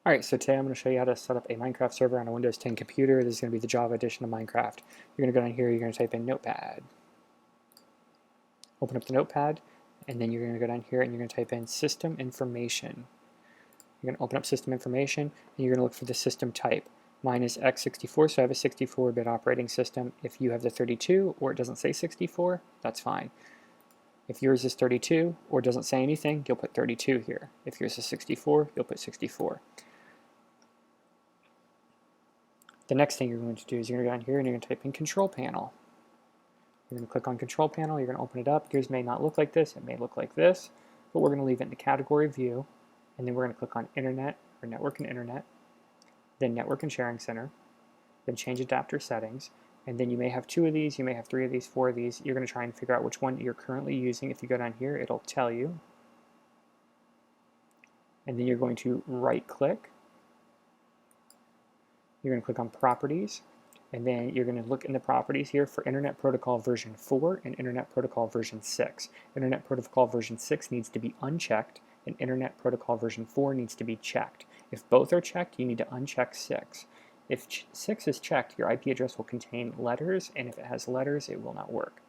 Alright, so today I'm going to show you how to set up a Minecraft server on a Windows 10 computer. This is going to be the Java edition of Minecraft. You're going to go down here, you're going to type in Notepad. Open up the Notepad, and then you're going to go down here and you're going to type in System Information. You're going to open up System Information, and you're going to look for the system type. Mine is x64, so I have a 64-bit operating system. If you have the 32, or it doesn't say 64, that's fine. If yours is 32, or doesn't say anything, you'll put 32 here. If yours is 64, you'll put 64. The next thing you're going to do is you're going to go down here and you're going to type in Control Panel. You're going to click on Control Panel, you're going to open it up. Yours may not look like this, it may look like this, but we're going to leave it in the category view, and then we're going to click on Internet, or Network and Internet, then Network and Sharing Center, then Change Adapter Settings, and then you may have 2 of these, you may have 3 of these, 4 of these. You're going to try and figure out which one you're currently using. If you go down here, it'll tell you. And then you're going to right-click. You're going to click on Properties, and then you're going to look in the properties here for Internet Protocol version 4 and Internet Protocol version 6. Internet Protocol version 6 needs to be unchecked, and Internet Protocol version 4 needs to be checked. If both are checked, you need to uncheck 6. If 6 is checked, your IP address will contain letters, and if it has letters, it will not work.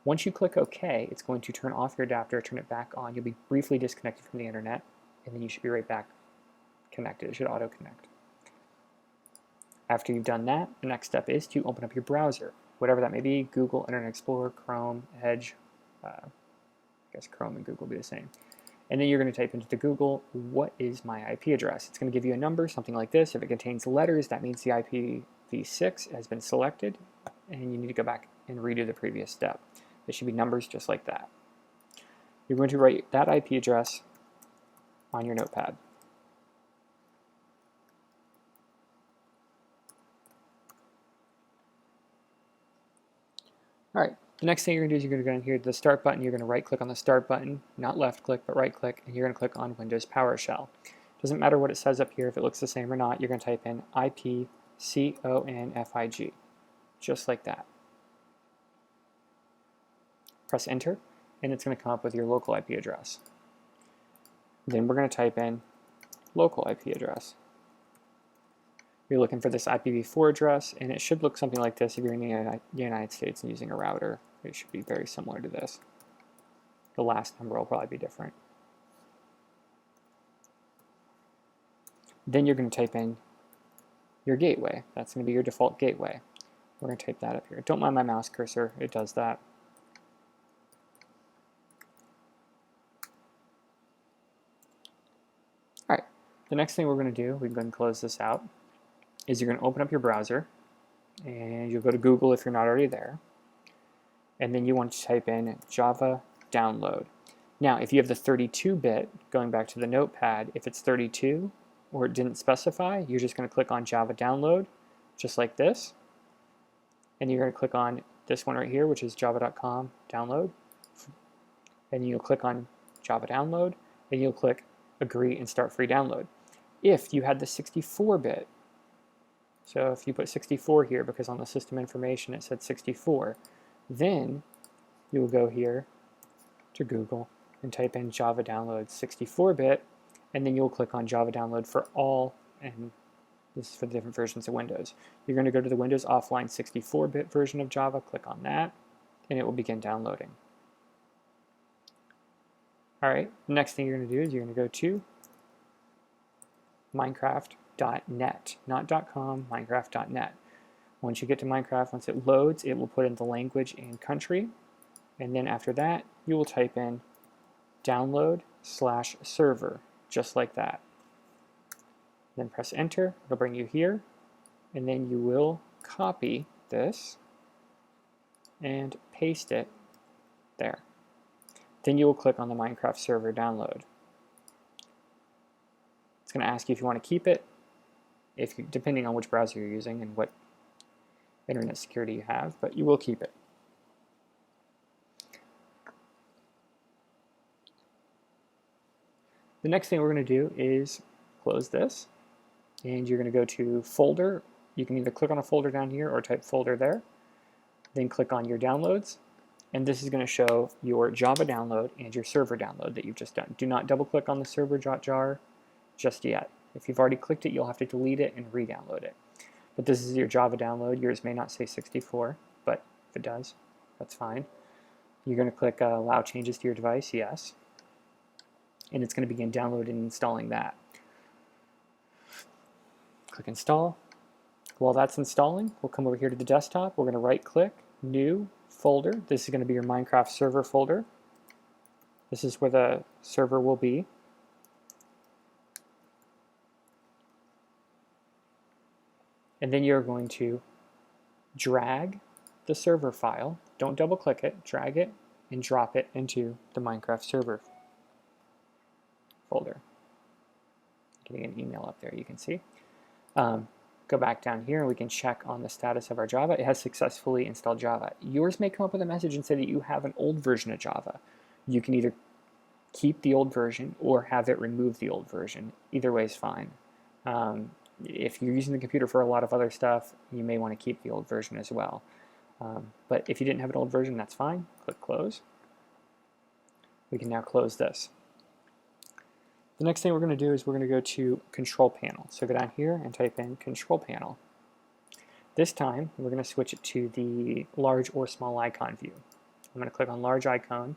Once you click OK, it's going to turn off your adapter, turn it back on. You'll be briefly disconnected from the internet, and then you should be right back connected. It should auto-connect. After you've done that, the next step is to open up your browser, whatever that may be, Google, Internet Explorer, Chrome, Edge. I guess Chrome and Google will be the same. And then you're going to type into the Google, what is my IP address? It's going to give you a number, something like this. If it contains letters, that means the IPv6 has been selected, and you need to go back and redo the previous step. It should be numbers just like that. You're going to write that IP address on your notepad. Alright, the next thing you're going to do is you're going to go down here to the Start button. You're going to right-click on the Start button, not left-click, but right-click, and you're going to click on Windows PowerShell. Doesn't matter what it says up here, if it looks the same or not, you're going to type in IPCONFIG, just like that. Press Enter, and it's going to come up with your local IP address. Then we're going to type in local IP address. You're looking for this IPv4 address, and it should look something like this if you're in the United States and using a router. It should be very similar to this. The last number will probably be different. Then you're going to type in your gateway. That's going to be your default gateway. We're going to type that up here. Don't mind my mouse cursor, it does that. Alright, the next thing we're going to do, we can go ahead and close this out, is you're going to open up your browser, and you'll go to Google if you're not already there, and then you want to type in Java download. Now, if you have the 32-bit, going back to the notepad, if it's 32 or it didn't specify, you're just going to click on Java download, just like this, and you're going to click on this one right here, which is java.com download, and you'll click on Java download, and you'll click agree and start free download. If you had the 64-bit, so if you put 64 here, because on the system information it said 64, then you will go here to Google and type in Java download 64-bit, and then you'll click on Java download for all, and this is for the different versions of Windows. You're going to go to the Windows offline 64-bit version of Java, click on that, and it will begin downloading. Alright, the next thing you're going to do is you're going to go to Minecraft.net, not .com, Minecraft.net. Once you get to Minecraft, once it loads, it will put in the language and country, and then after that, you will type in download/server, just like that. Then press enter, it'll bring you here, and then you will copy this and paste it there. Then you will click on the Minecraft server download. It's going to ask you if you want to keep it, depending on which browser you're using and what internet security you have, but you will keep it. The next thing we're going to do is close this, and you're going to go to folder. You can either click on a folder down here or type folder there, then click on your downloads, and this is going to show your Java download and your server download that you've just done. Do not double click on the server.jar just yet. If you've already clicked it, you'll have to delete it and re-download it. But this is your Java download. Yours may not say 64, but if it does, that's fine. You're going to click Allow Changes to Your Device, yes. And it's going to begin downloading and installing that. Click Install. While that's installing, we'll come over here to the desktop. We're going to right-click, New, Folder. This is going to be your Minecraft server folder. This is where the server will be. And then you're going to drag the server file. Don't double click it, drag it and drop it into the Minecraft server folder. Getting an email up there, you can see. Go back down here and we can check on the status of our Java. It has successfully installed Java. Yours may come up with a message and say that you have an old version of Java. You can either keep the old version or have it remove the old version. Either way is fine. If you're using the computer for a lot of other stuff, you may want to keep the old version as well. But if you didn't have an old version, that's fine. Click Close. We can now close this. The next thing we're going to do is we're going to go to Control Panel. So go down here and type in Control Panel. This time, we're going to switch it to the large or small icon view. I'm going to click on Large Icon,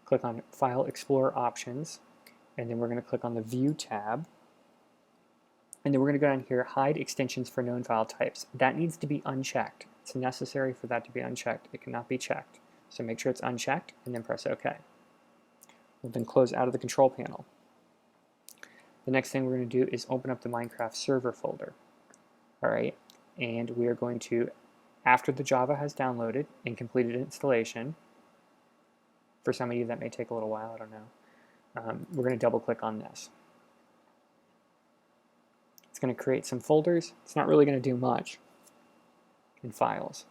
click on File Explorer Options, and then we're going to click on the View tab. And then we're going to go down here, Hide Extensions for Known File Types. That needs to be unchecked. It's necessary for that to be unchecked. It cannot be checked. So make sure it's unchecked and then press OK. We'll then close out of the Control Panel. The next thing we're going to do is open up the Minecraft server folder. All right, and we are going to, after the Java has downloaded and completed installation, for some of you that may take a little while, I don't know, we're going to double click on this. It's going to create some folders. It's not really going to do much in files.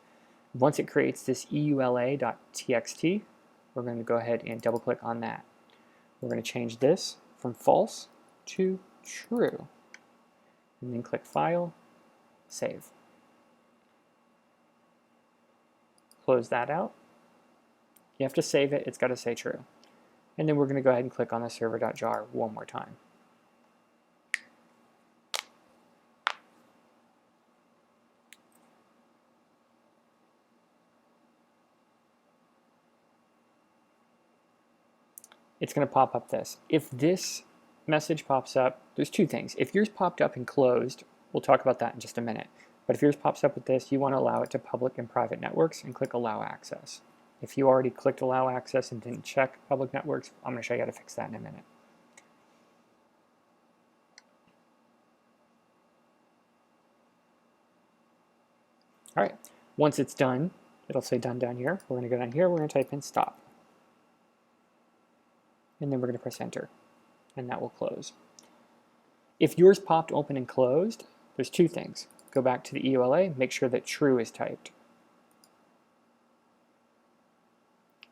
Once it creates this eula.txt, we're going to go ahead and double click on that. We're going to change this from false to true. And then click File, Save. Close that out. You have to save it. It's got to say true. And then we're going to go ahead and click on the server.jar one more time. It's going to pop up this. If this message pops up, there's two things. If yours popped up and closed, we'll talk about that in just a minute. But if yours pops up with this, you want to allow it to public and private networks and click Allow Access. If you already clicked Allow Access and didn't check public networks, I'm going to show you how to fix that in a minute. All right, once it's done, it'll say done down here. We're going to go down here, we're going to type in stop. And then we're going to press enter, and that will close. If yours popped open and closed, there's two things. Go back to the EULA, make sure that true is typed.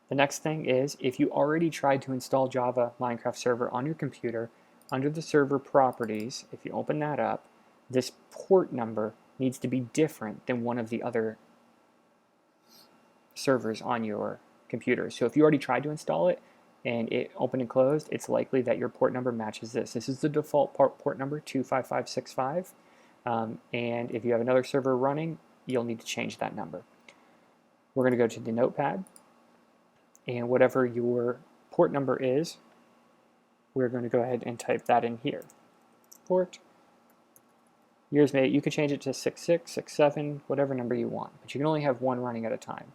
The next thing is, if you already tried to install Java Minecraft Server on your computer, under the server properties, if you open that up, this port number needs to be different than one of the other servers on your computer. So if you already tried to install it, and it opened and closed, it's likely that your port number matches this. This is the default port number, 25565. And if you have another server running, you'll need to change that number. We're going to go to the notepad, and whatever your port number is, we're going to go ahead and type that in here. Port. Yours you could change it to 66, 67, whatever number you want, but you can only have one running at a time.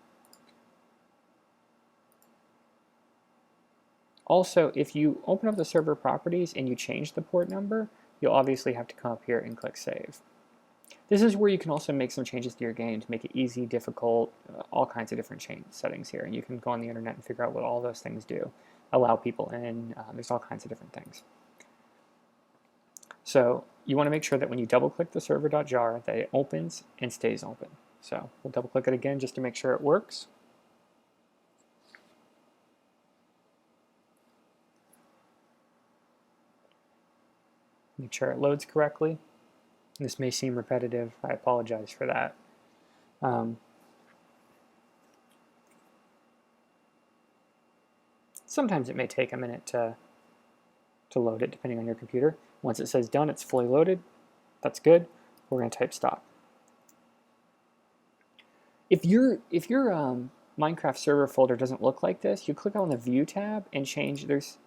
Also, if you open up the server properties and you change the port number, you'll obviously have to come up here and click Save. This is where you can also make some changes to your game to make it easy, difficult, all kinds of different settings here. And you can go on the internet and figure out what all those things do. Allow people in, there's all kinds of different things. So you want to make sure that when you double click the server.jar that it opens and stays open. So we'll double click it again just to make sure it works. Make sure it loads correctly. This may seem repetitive. I apologize for that. Sometimes it may take a minute to to load it depending on your computer. Once it says done, it's fully loaded. That's good. We're going to type stop. If your Minecraft server folder doesn't look like this, you click on the View tab and change. There's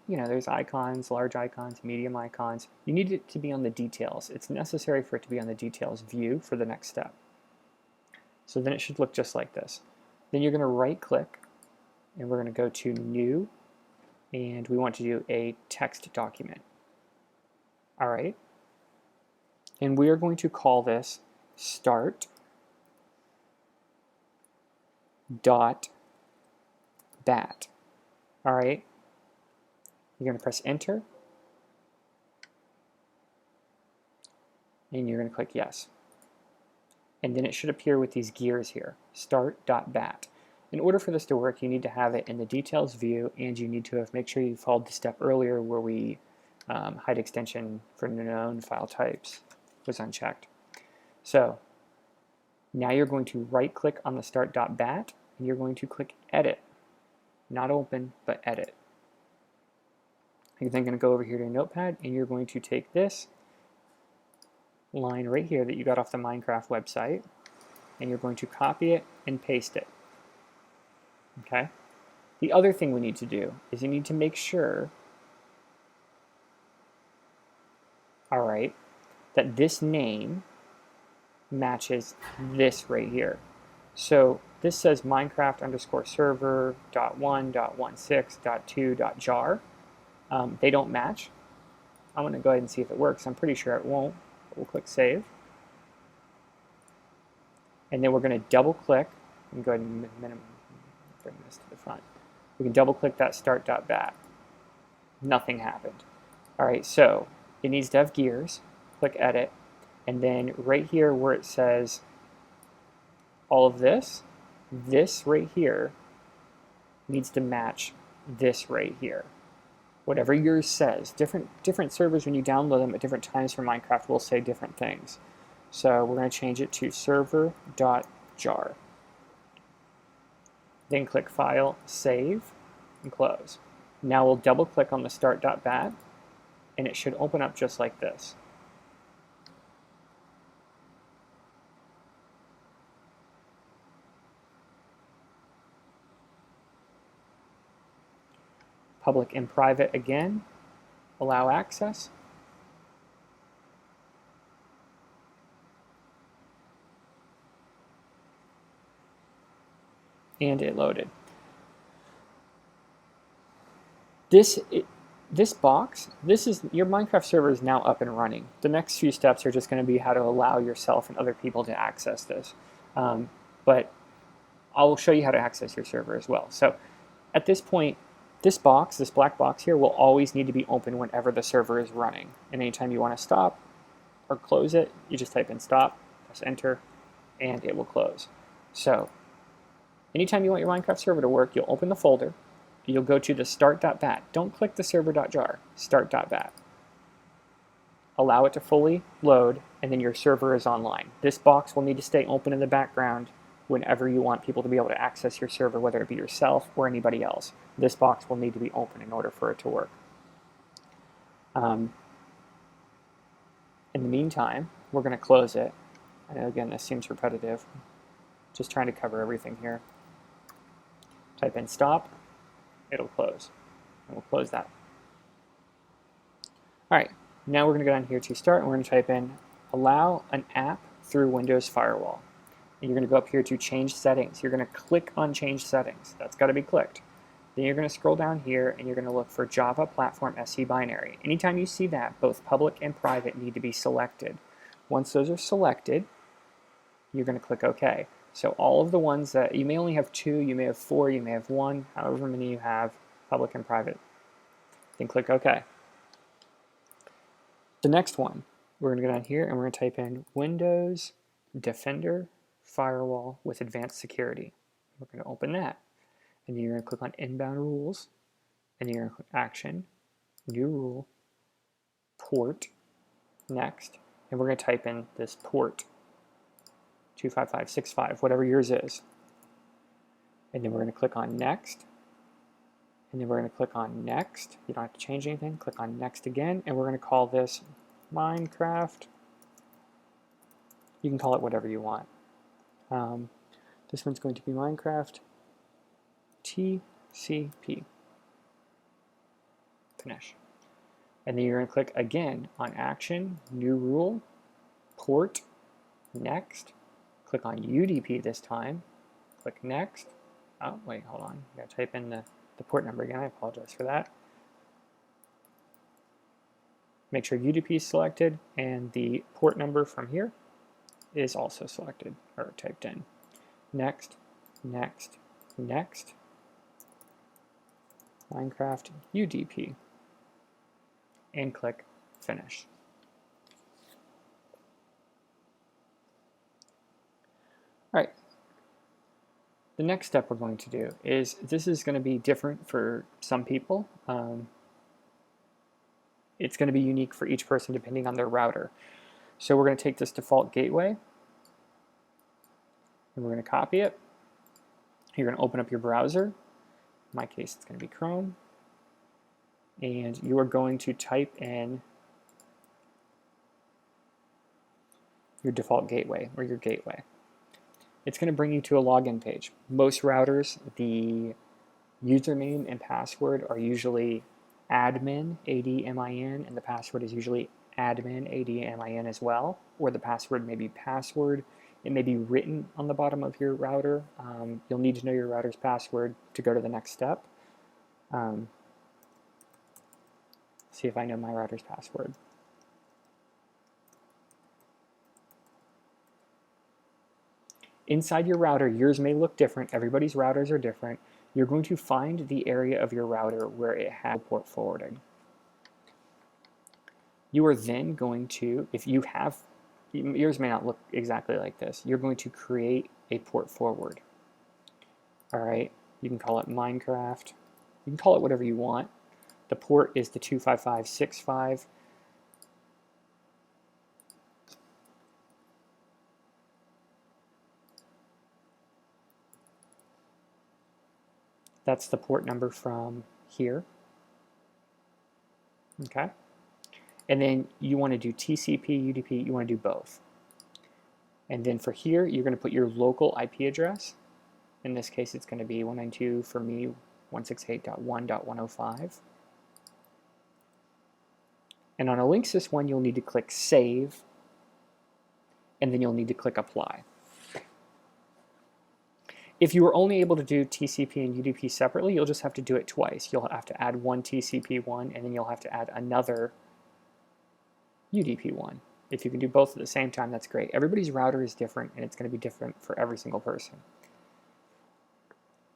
icons, large icons, medium icons. You need it to be on the details. It's necessary for it to be on the details view for the next step. So then it should look just like this. Then you're going to right click and we're going to go to New, and we want to do a text document. All right. And we are going to call this start.bat. All right. You're going to press enter. And you're going to click yes. And then it should appear with these gears here, start.bat. In order for this to work, you need to have it in the details view, and you need to make sure you followed the step earlier where we hide extension for known file types was unchecked. So now you're going to right click on the start.bat and you're going to click edit. Not open, but edit. You're then going to go over here to Notepad and you're going to take this line right here that you got off the Minecraft website and you're going to copy it and paste it. Okay? The other thing we need to do is you need to make sure, all right, that this name matches this right here. So this says Minecraft_server.1.16.2.jar. They don't match. I'm going to go ahead and see if it works. I'm pretty sure it won't. We'll click save. And then we're going to double click and go ahead and bring this to the front. We can double click that start.bat. Nothing happened. All right, so it needs to have gears. Click edit. And then right here where it says all of this right here needs to match this right here. Whatever yours says. Different servers, when you download them at different times for Minecraft, will say different things. So we're going to change it to server.jar. Then click File, Save, and Close. Now we'll double click on the start.bat, and it should open up just like this. Public and private again, allow access. And it loaded. This box, your Minecraft server is now up and running. The next few steps are just going to be how to allow yourself and other people to access this. But I'll show you how to access your server as well. So at this point, this black box here, will always need to be open whenever the server is running. And anytime you want to stop or close it, you just type in stop, press enter, and it will close. So anytime you want your Minecraft server to work, you'll open the folder, you'll go to the start.bat. Don't click the server.jar, start.bat. Allow it to fully load, and then your server is online. This box will need to stay open in the background whenever you want people to be able to access your server, whether it be yourself or anybody else. This box will need to be open in order for it to work. In the meantime, we're going to close it. I know, again, this seems repetitive. Just trying to cover everything here. Type in stop, it'll close. And we'll close that. All right, now we're going to go down here to start, and we're going to type in allow an app through Windows Firewall. And you're going to go up here to change settings. You're going to click on change settings. That's got to be clicked. Then you're going to scroll down here and you're going to look for Java Platform SE Binary. Anytime you see that, both public and private need to be selected. Once those are selected, you're going to click OK. So all of the ones that, you may only have 2, you may have 4, you may have 1, however many you have, public and private. Then click OK. The next one, we're going to go down here and we're going to type in Windows Defender Firewall with Advanced Security. We're going to open that. And then you're going to click on Inbound Rules, and then you're going to click Action, New Rule, Port, Next, and we're going to type in this port, 25565, whatever yours is. And then we're going to click on Next, And then we're going to click on next. You don't have to change anything. Click on next again, and we're going to call this Minecraft. You can call it whatever you want. This one's going to be Minecraft TCP. Finish. And then you're going to click again on Action, New Rule, Port, Next. Click on UDP this time. Click Next. Oh, wait, hold on. I gotta type in the port number again. I apologize for that. Make sure UDP is selected and the port number from here is also selected or typed in. Next, next, next. Minecraft UDP. And click Finish. All right. The next step we're going to do is, this is going to be different for some people. It's going to be unique for each person depending on their router. So we're going to take this default gateway and we're going to copy it. You're going to open up your browser. In my case, it's going to be Chrome. And you are going to type in your default gateway or your gateway. It's going to bring you to a login page. Most routers, the username and password are usually admin, ADMIN, and the password is usually admin, ADMIN as well, or the password may be password. It may be written on the bottom of your router. You'll need to know your router's password to go to the next step. See if I know my router's password. Inside your router, yours may look different. Everybody's routers are different. You're going to find the area of your router where it has port forwarding. You are then going to, if you have, yours may not look exactly like this, you're going to create a port forward. All right, you can call it Minecraft. You can call it whatever you want. The port is the 25565. That's the port number from here. Okay. And then you want to do TCP, UDP, you want to do both. And then for here, you're going to put your local IP address. In this case, it's going to be 192 for me, 168.1.105. And on a Linksys one, you'll need to click Save, and then you'll need to click Apply. If you were only able to do TCP and UDP separately, you'll just have to do it twice. You'll have to add one TCP one, and then you'll have to add another UDP one. If you can do both at the same time, that's great. Everybody's router is different, and it's going to be different for every single person.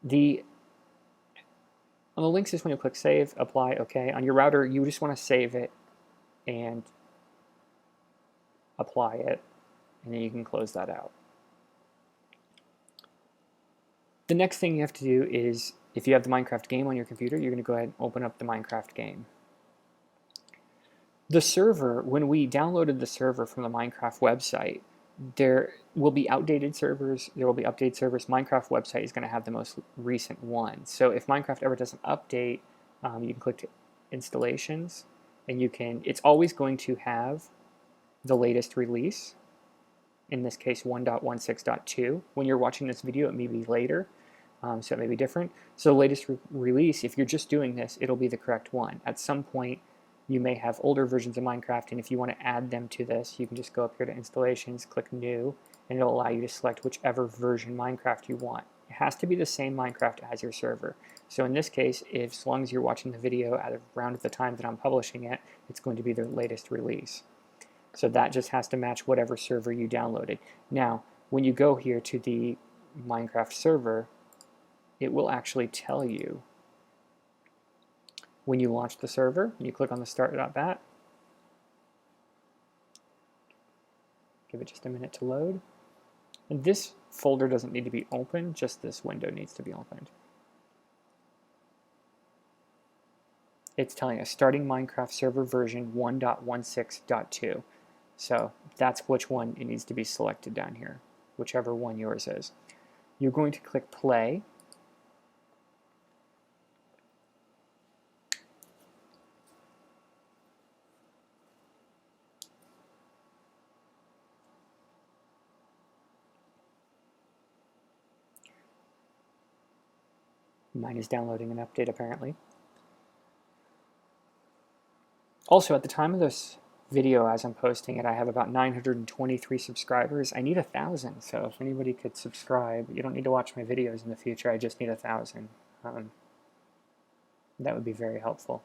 On the Linksys, when you click Save, Apply, OK. On your router, you just want to save it and apply it, and then you can close that out. The next thing you have to do is, if you have the Minecraft game on your computer, you're going to go ahead and open up the Minecraft game. The server, when we downloaded the server from the Minecraft website, there will be outdated servers, there will be updated servers. Minecraft website is going to have the most recent one. So if Minecraft ever doesn't update, you can click to Installations, and you can, it's always going to have the latest release. In this case 1.16.2. When you're watching this video, it may be later, so it may be different. So the latest release, if you're just doing this, it'll be the correct one. At some point, you may have older versions of Minecraft, and if you want to add them to this, you can just go up here to Installations, click New, and it'll allow you to select whichever version Minecraft you want. It has to be the same Minecraft as your server. So in this case, as long as you're watching the video at around the time that I'm publishing it, it's going to be the latest release. So that just has to match whatever server you downloaded. Now, when you go here to the Minecraft server, it will actually tell you when you launch the server. You click on the start.bat. Give it just a minute to load. And this folder doesn't need to be open, just this window needs to be opened. It's telling us starting Minecraft server version 1.16.2. So that's which one it needs to be selected down here, whichever one yours is. You're going to click play. Mine is downloading an update apparently. Also, at the time of this video, as I'm posting it, I have about 923 subscribers. I need 1,000, so if anybody could subscribe, you don't need to watch my videos in the future, I just need 1,000. That would be very helpful.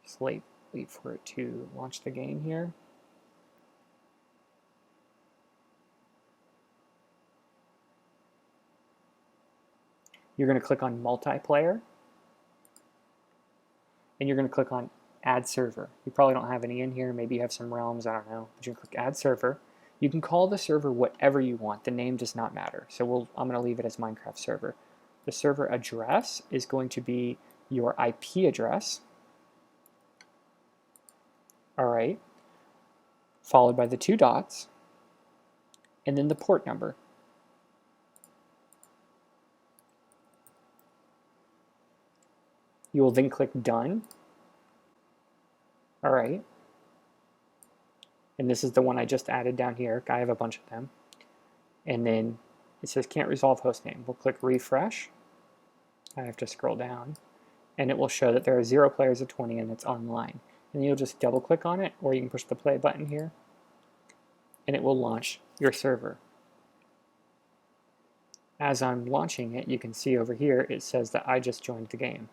Just wait for it to launch the game here. You're going to click on multiplayer, and you're going to click on add server. You probably don't have any in here, maybe you have some realms, I don't know, but you can click add server. You can call the server whatever you want, the name does not matter, so I'm going to leave it as Minecraft server. The server address is going to be your IP address, alright, followed by the 2 dots, and then the port number. You will then click done. All right. And this is the one I just added down here. I have a bunch of them. And then it says can't resolve hostname. We'll click refresh. I have to scroll down. And it will show that there are 0 players of 20 and it's online. And you'll just double click on it, or you can push the play button here. And it will launch your server. As I'm launching it, you can see over here it says that I just joined the game.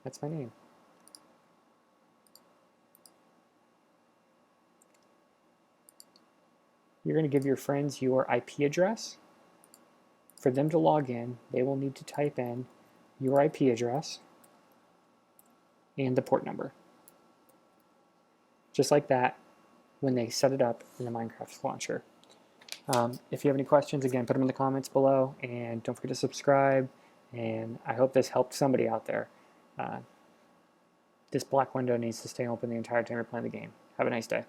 That's my name. You're going to give your friends your IP address. For them to log in, they will need to type in your IP address and the port number. Just like that when they set it up in the Minecraft launcher. If you have any questions, again, put them in the comments below, and don't forget to subscribe, and I hope this helped somebody out there. This black window needs to stay open the entire time you're playing the game. Have a nice day.